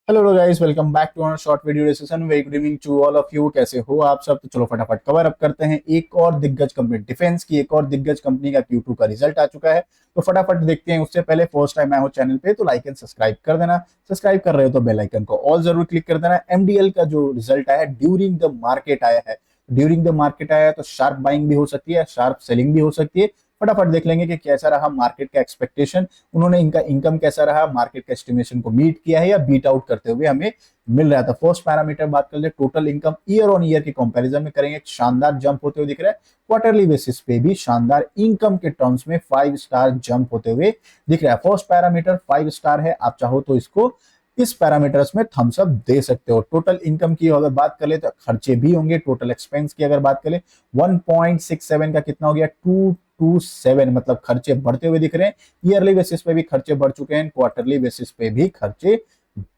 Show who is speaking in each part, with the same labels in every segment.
Speaker 1: Hello guys, welcome back to our short video discussion. Very good evening to all of you. कैसे हो आप सब? तो चलो फटाफट कवर अप करते हैं। एक और दिग्गज कंपनी डिफेंस की, एक और दिग्गज कंपनी का Q2 का रिजल्ट आ चुका है, तो फटाफट देखते हैं। उससे पहले फर्स्ट टाइम आए हो चैनल पे तो लाइक एंड सब्सक्राइब कर देना। सब्सक्राइब कर रहे हो तो बेल आइकन को ऑल जरूर क्लिक कर देना। एमडीएल का जो रिजल्ट आया है ड्यूरिंग द मार्केट आया है, ड्यूरिंग द मार्केट आया है, तो शार्प बाइंग भी हो सकती है, शार्प सेलिंग भी हो सकती है। फटाफट देख लेंगे कि कैसा रहा मार्केट का एक्सपेक्टेशन, उन्होंने इनका इनकम कैसा रहा, मार्केट का एस्टिमेशन को मीट किया है या बीट आउट करते हुए हमें मिल रहा था। फर्स्ट पैरामीटर बात कर ले, total income year on year के कंपैरिजन में करेंगे, शानदार जंप होते हुए दिख रहा है। क्वार्टरली बेसिस पे भी शानदार इनकम के टर्म्स में 5 स्टार जंप होते हुए दिख रहा है। फर्स्ट पैरामीटर 5 स्टार है, आप चाहो तो इसको इस पैरामीटर्स में थम्स अप दे सकते हो। टोटल इनकम की अगर बात कर ले तो खर्चे भी होंगे। टोटल एक्सपेंस की अगर बात करें 1.67 का कितना हो गया, 227, मतलब खर्चे बढ़ते हुए दिख रहे हैं। ईयरली बेसिस पे भी खर्चे बढ़ चुके हैं, क्वार्टरली बेसिस पे भी खर्चे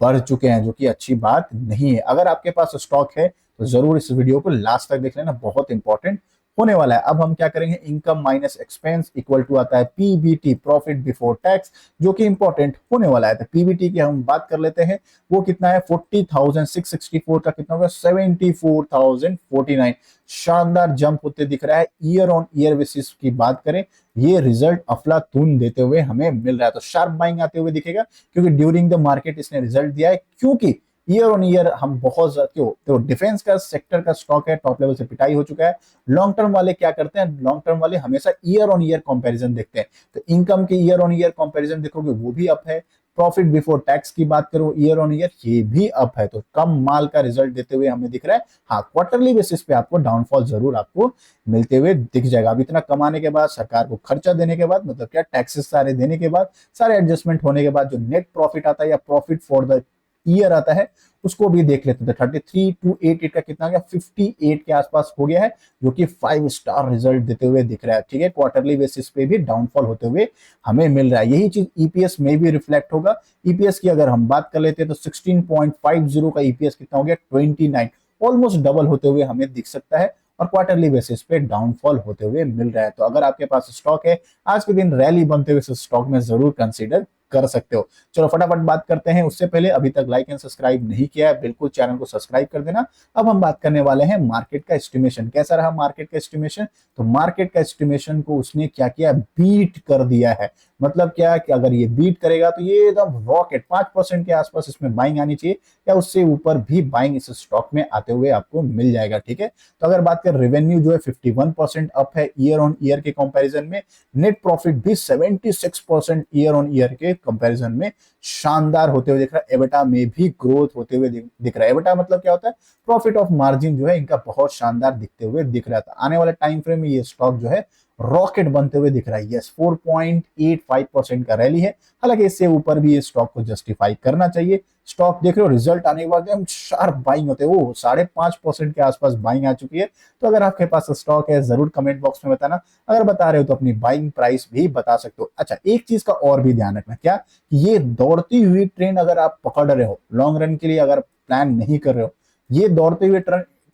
Speaker 1: बढ़ चुके हैं, जो कि अच्छी बात नहीं है। अगर आपके पास स्टॉक है तो जरूर इस वीडियो को लास्ट तक देख लेना, बहुत इंपॉर्टेंट होने वाला है। अब हम क्या करेंगे, income minus expense equal to आता है पीबीटी, प्रॉफिट बिफोर टैक्स, जो कि इंपॉर्टेंट होने वाला है। तो पीबीटी की हम बात कर लेते हैं, वो कितना है 40,664 का कितना होगा 74,049। शानदार जंप होते दिख रहा है। ईयर ऑन ईयर बेसिस की बात करें, ये रिजल्ट अफलातून देते हुए हमें मिल रहा है। तो शार्प बाइंग आते हुए दिखेगा, क्योंकि ड्यूरिंग द मार्केट इसने रिजल्ट दिया है। क्योंकि ईयर ऑन ईयर हम बहुत क्यों, तो डिफेंस का सेक्टर का स्टॉक है, टॉप लेवल से पिटाई हो चुका है। लॉन्ग टर्म वाले क्या करते हैं, लॉन्ग टर्म वाले हमेशा ईयर ऑन ईयर कंपैरिजन देखते हैं। तो इनकम के ईयर ऑन ईयर कंपैरिजन देखोगे वो भी अप है। प्रॉफिट बिफोर टैक्स की बात करो ईयर ऑन ईयर, ये भी अप है। तो कम माल का रिजल्ट देते हुए हमें दिख रहा है। हाँ, क्वार्टरली बेसिस पे आपको डाउनफॉल जरूर आपको मिलते हुए दिख जाएगा। अब इतना कमाने के बाद, सरकार को खर्चा देने के बाद, मतलब क्या टैक्सेस सारे देने के बाद, सारे एडजस्टमेंट होने के बाद जो नेट प्रॉफिट आता है या प्रॉफिट फॉर द ईयर आता है, उसको भी देख लेते थे। 33,288 का कितना गया, 58 के आसपास हो गया है, जो कि 5 स्टार रिजल्ट देते हुए दिख रहा है। ठीक है, क्वार्टरली बेसिस पे भी डाउनफॉल होते हुए हमें मिल रहा है। यही चीज ईपीएस में भी रिफ्लेक्ट होगा। ईपीएस की अगर हम बात कर लेते हैं तो 16.50 का ईपीएस कितना हो गया 29, ऑलमोस्ट डबल होते हुए हमें दिख सकता है। और क्वार्टरली बेसिस पे डाउनफॉल होते हुए मिल रहा है। तो अगर आपके पास स्टॉक है, आज के दिन रैली बनते हुए स्टॉक में जरूर कंसीडर कर सकते हो। चलो फटाफट बात करते हैं। उससे पहले अभी तक लाइक एंड सब्सक्राइब नहीं किया है, बिल्कुल चैनल को सब्सक्राइब कर देना। अब हम बात करने वाले हैं मार्केट का एस्टिमेशन। कैसा रहा मार्केट का एस्टिमेशन? तो मार्केट का एस्टिमेशन को उसने क्या किया, बीट कर दिया है। मतलब क्या कि अगर ये बीट करेगा तो ये एकदम रॉकेट 5% के आसपास इसमें बाइंग आनी चाहिए, या उससे ऊपर भी बाइंग इस स्टॉक में आते हुए आपको मिल जाएगा। ठीक है, तो अगर बात करें रेवेन्यू जो है 51% अप है ईयर ऑन ईयर के कंपैरिजन में। नेट प्रॉफिट भी 76% ईयर ऑन ईयर के कंपैरिजन में शानदार होते हुए दिख रहा है। एबिटा में भी ग्रोथ होते हुए दिख रहा है। एबिटा मतलब क्या होता है, प्रॉफिट ऑफ मार्जिन जो है इनका बहुत शानदार दिखते हुए दिख रहा था। आने वाले टाइम फ्रेम में ये स्टॉक जो है रॉकेट बनते हुए दिख रहा है। यस, 4.85% का रैली है, हालांकि इससे ऊपर भी ये स्टॉक को जस्टिफाई करना चाहिए। स्टॉक देख रहे हो, रिजल्ट आने के बाद हम शार्प बाइंग होते हैं, वो 5.5% के आसपास बाइंग आ चुकी है। तो अगर आपके पास स्टॉक है जरूर कमेंट बॉक्स में बताना। अगर बता रहे हो तो अपनी बाइंग प्राइस भी बता सकते हो। अच्छा, एक चीज का और भी ध्यान रखना, क्या ये दौड़ती हुई ट्रेन अगर आप पकड़ रहे हो, लॉन्ग रन के लिए अगर प्लान नहीं कर रहे हो, ये दौड़ते हुए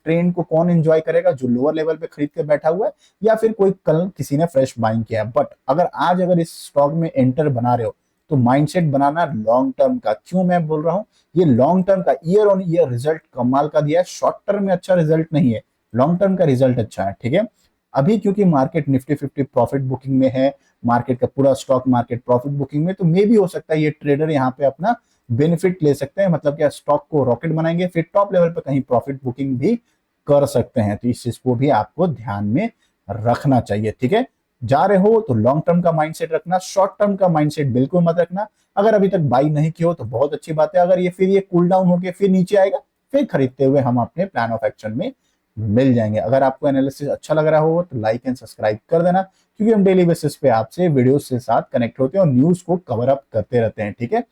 Speaker 1: ट्रेन को कौन एंजॉय करेगा, जो लोअर लेवल पे खरीद के बैठा हुआ है, या फिर कोई कल किसी ने फ्रेश बाइंग किया है। बट अगर आज अगर इस स्टॉक में एंटर बना रहे हो तो माइंडसेट बनाना लॉन्ग टर्म का। क्यों मैं बोल रहा हूं, ये लॉन्ग टर्म का ईयर ऑन ईयर रिजल्ट कमाल का दिया है। शॉर्ट टर्म में अच्छा रिजल्ट नहीं है, लॉन्ग टर्म का रिजल्ट अच्छा है। ठीक है, अभी क्योंकि मार्केट निफ्टी 50 प्रॉफिट बुकिंग में है, मार्केट का पूरा स्टॉक मार्केट प्रॉफिट बुकिंग में, तो मे भी हो सकता है ये ट्रेडर यहाँ पे अपना बेनिफिट ले सकते हैं। मतलब क्या, स्टॉक को रॉकेट बनाएंगे, फिर टॉप लेवल पे कहीं प्रॉफिट बुकिंग भी कर सकते हैं। तो इस चीज को भी आपको ध्यान में रखना चाहिए। ठीक है, जा रहे हो तो लॉन्ग टर्म का माइंडसेट रखना, शॉर्ट टर्म का माइंडसेट बिल्कुल मत रखना। अगर अभी तक बाई नहीं किया हो तो बहुत अच्छी बात है। अगर ये फिर ये कूल डाउन होकर फिर नीचे आएगा, फिर खरीदते हुए हम अपने प्लान ऑफ एक्शन में मिल जाएंगे। अगर आपको एनालिसिस अच्छा लग रहा हो तो लाइक एंड सब्सक्राइब कर देना, क्योंकि हम डेली बेसिस पे आपसे वीडियोस के साथ कनेक्ट होते हैं और न्यूज को कवर अप करते रहते हैं। ठीक है,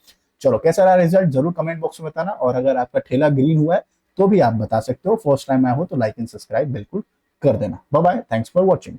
Speaker 1: चलो कैसा रहा रिजल्ट जरूर कमेंट बॉक्स में बताना। और अगर आपका ठेला ग्रीन हुआ है तो भी आप बता सकते हो। फर्स्ट टाइम आया हो तो लाइक एंड सब्सक्राइब बिल्कुल कर देना। Bye bye, thanks for watching.